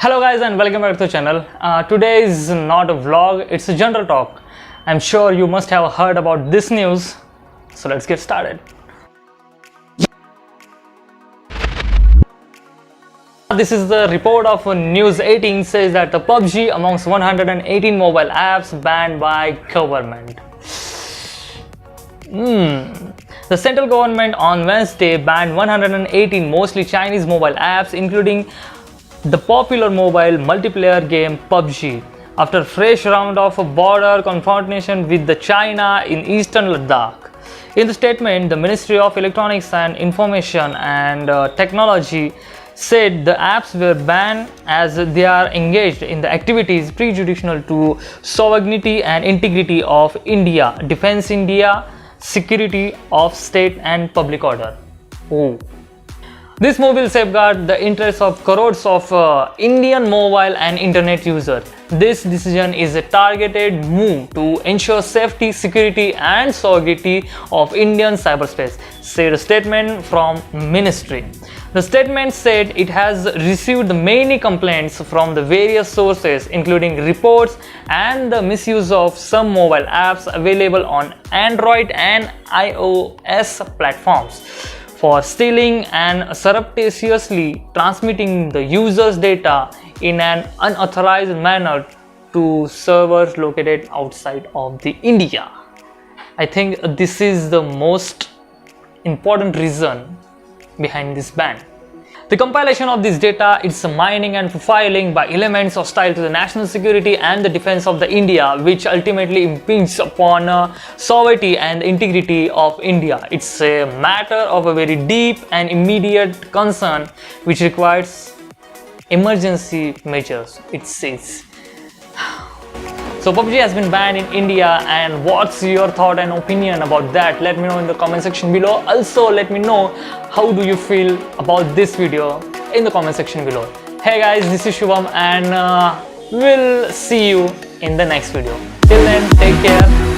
Hello guys and welcome back to the channel. Today is not a vlog, it's a general talk. I'm sure you must have heard about this news. So let's get started. This is the report of News 18 says that the Pubg amongst 118 mobile apps banned by government. The central government on Wednesday banned 118 mostly Chinese mobile apps including the popular mobile multiplayer game Pubg after a fresh round of a border confrontation with the China in eastern Ladakh. In the statement, the Ministry of Electronics and Information and Technology said the apps were banned as they are engaged in the activities prejudicial to sovereignty and integrity of India, defense India, security of state and public order. This move will safeguard the interests of crores of Indian mobile and internet users. This decision is a targeted move to ensure safety, security and sovereignty of Indian cyberspace, said a statement from Ministry. The statement said it has received many complaints from the various sources including reports and the misuse of some mobile apps available on Android and iOS platforms for stealing and surreptitiously transmitting the user's data in an unauthorized manner to servers located outside of the India. I think this is the most important reason behind this ban. The compilation of this data, its mining and profiling by elements hostile to the national security and the defense of the India, which ultimately impedes upon sovereignty and integrity of India. It's a matter of a very deep and immediate concern which requires emergency measures, it says. So Pubg has been banned in India, and what's your thought and opinion about that? Let me know in the comment section below. Also let me know how do you feel about this video in the comment section below. Hey guys, this is Shubham and we'll see you in the next video. Till then, take care.